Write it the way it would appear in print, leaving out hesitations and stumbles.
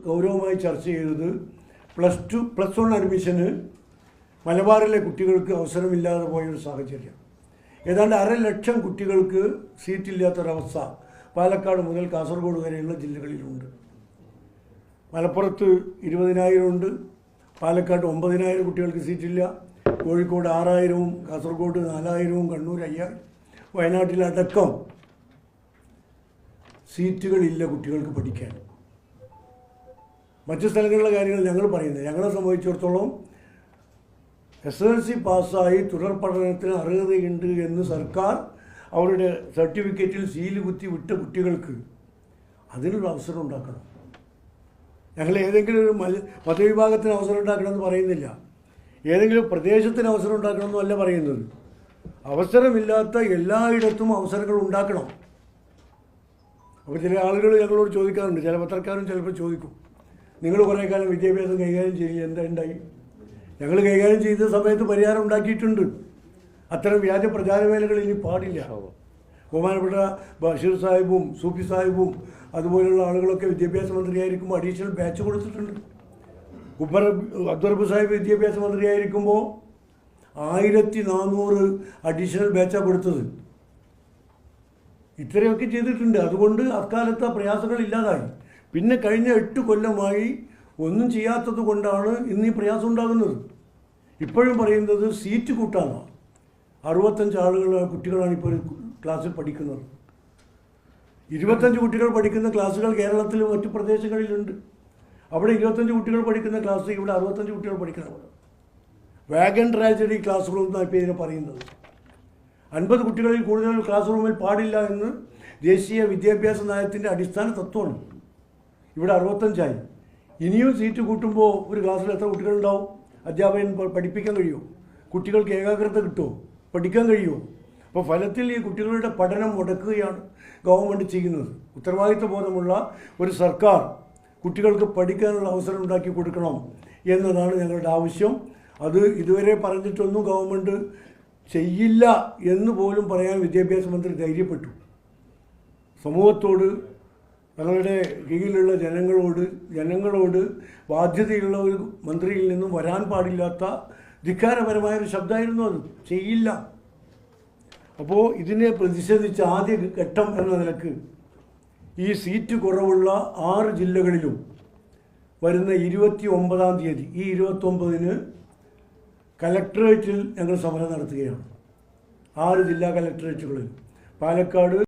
ഗൗരവമായി ചർച്ച ചെയ്തത് +1 അഡ്മിഷന് മലബാറിലെ കുട്ടികൾക്ക് അവസരമില്ലാതെ പോയൊരു സാഹചര്യം. ഏതാണ്ട് 1,50,000 കുട്ടികൾക്ക് സീറ്റില്ലാത്തൊരവസ്ഥ പാലക്കാട് മുതൽ കാസർഗോഡ് വരെയുള്ള ജില്ലകളിലുണ്ട്. മലപ്പുറത്ത് 20,000 ഉണ്ട്, പാലക്കാട് 9,000 കുട്ടികൾക്ക് സീറ്റില്ല, കോഴിക്കോട് 6,000, കാസർഗോഡ് 4,000, കണ്ണൂർ 5,000, വയനാട്ടിലടക്കം സീറ്റുകളില്ല കുട്ടികൾക്ക് പഠിക്കാൻ. മറ്റു സ്ഥലങ്ങളിലെ കാര്യങ്ങൾ ഞങ്ങൾ പറയുന്നത്, ഞങ്ങളെ സംബന്ധിച്ചിടത്തോളം SSLC പാസ്സായി തുടർ പഠനത്തിന് അർഹതയുണ്ട് എന്ന് സർക്കാർ അവരുടെ സർട്ടിഫിക്കറ്റിൽ സീല് കുത്തി വിട്ട കുട്ടികൾക്ക് അതിനൊരു അവസരം ഉണ്ടാക്കണം. ഞങ്ങൾ ഏതെങ്കിലും ഒരു മതവിഭാഗത്തിന് അവസരം ഉണ്ടാക്കണമെന്ന് പറയുന്നില്ല, ഏതെങ്കിലും പ്രദേശത്തിന് അവസരം ഉണ്ടാക്കണമെന്നല്ല പറയുന്നത്. അവസരമില്ലാത്ത എല്ലായിടത്തും അവസരങ്ങൾ ഉണ്ടാക്കണം. അപ്പോൾ ചില ആളുകൾ ഞങ്ങളോട് ചോദിക്കാറുണ്ട്, ചില പത്രക്കാരും ചിലപ്പോൾ ചോദിക്കും, നിങ്ങൾ കുറേ കാലം വിദ്യാഭ്യാസം കൈകാര്യം ചെയ്യില്ല, എന്താ ഉണ്ടായി? ഞങ്ങൾ കൈകാര്യം ചെയ്ത സമയത്ത് പരിഹാരം ഉണ്ടാക്കിയിട്ടുണ്ട്. അത്തരം വ്യാജ പ്രചാരവേലകൾ ഇനി പാടില്ല. ബഹുമാനപ്പെട്ട ബഷീർ സാഹിബും സൂഫി സാഹിബും അതുപോലുള്ള ആളുകളൊക്കെ വിദ്യാഭ്യാസ മന്ത്രിയായിരിക്കുമ്പോൾ അഡീഷണൽ ബാച്ച് കൊടുത്തിട്ടുണ്ട്. അബ്ദുറബ്ബ് സാഹിബ് വിദ്യാഭ്യാസ മന്ത്രിയായിരിക്കുമ്പോൾ 1400 അഡീഷണൽ ബാച്ചാണ് കൊടുത്തത്. ഇത്രയൊക്കെ ചെയ്തിട്ടുണ്ട്. അതുകൊണ്ട് അക്കാലത്ത് പ്രയാസങ്ങൾ ഇല്ലാതായി. പിന്നെ കഴിഞ്ഞ 8 കൊല്ലമായി ഒന്നും ചെയ്യാത്തത് കൊണ്ടാണ് ഇന്ന് ഈ പ്രയാസം ഉണ്ടാകുന്നത്. ഇപ്പോഴും പറയുന്നത് സീറ്റ് കൂട്ടാനാണ്. 65 കുട്ടികളാണ് ഇപ്പോൾ ക്ലാസ്സിൽ പഠിക്കുന്നത്. 25 കുട്ടികൾ പഠിക്കുന്ന ക്ലാസ്സുകൾ കേരളത്തിൽ മറ്റു പ്രദേശങ്ങളിലുണ്ട്. അവിടെ 25 കുട്ടികൾ പഠിക്കുന്ന ക്ലാസ്, ഇവിടെ 65 കുട്ടികൾ പഠിക്കണം. വാഗൺ ട്രാജഡി ക്ലാസ് റൂം എന്നാണ് ഇപ്പോൾ ഇതിനെ പറയുന്നത്. 50 കുട്ടികളിൽ കൂടുതൽ ക്ലാസ് റൂമിൽ പാടില്ല എന്ന് ദേശീയ വിദ്യാഭ്യാസ നയത്തിൻ്റെ അടിസ്ഥാന തത്വമാണ്. ഇവിടെ 65 ആയി. ഇനിയും സീറ്റ് കൂട്ടുമ്പോൾ ഒരു ക്ലാസ്സിൽ എത്ര കുട്ടികളുണ്ടാവും? അധ്യാപകൻ പഠിപ്പിക്കാൻ കഴിയുമോ? കുട്ടികൾക്ക് ഏകാഗ്രത കിട്ടുമോ? പഠിക്കാൻ കഴിയുമോ? അപ്പോൾ ഫലത്തിൽ ഈ കുട്ടികളുടെ പഠനം മുടക്കുകയാണ് ഗവൺമെൻറ് ചെയ്യുന്നത്. ഉത്തരവാദിത്വ ബോധമുള്ള ഒരു സർക്കാർ കുട്ടികൾക്ക് പഠിക്കാനുള്ള അവസരം ഉണ്ടാക്കി കൊടുക്കണം എന്നതാണ് ഞങ്ങളുടെ ആവശ്യം. അത് ഇതുവരെ പറഞ്ഞിട്ടൊന്നും ഗവൺമെൻറ് ചെയ്യില്ല എന്ന് പോലും പറയാൻ വിദ്യാഭ്യാസ മന്ത്രി ധൈര്യപ്പെട്ടു. സമൂഹത്തോട്, തങ്ങളുടെ കീഴിലുള്ള ജനങ്ങളോട് ബാധ്യതയുള്ള ഒരു മന്ത്രിയിൽ നിന്നും വരാൻ പാടില്ലാത്ത ധിക്കാരപരമായൊരു ശബ്ദമായിരുന്നു അത്. ചെയ്യില്ല. അപ്പോൾ ഇതിനെ പ്രതിഷേധിച്ച ആദ്യ ഘട്ടം എന്ന നിലക്ക് ഈ സീറ്റ് കുറവുള്ള 6 ജില്ലകളിലും വരുന്ന 29-ാം തീയതി, ഈ 29-ന് കലക്ടറേറ്റിൽ ഞങ്ങൾ സമരം നടത്തുകയാണ്. 6 ജില്ലാ കലക്ടറേറ്റുകളിൽ പാലക്കാട്,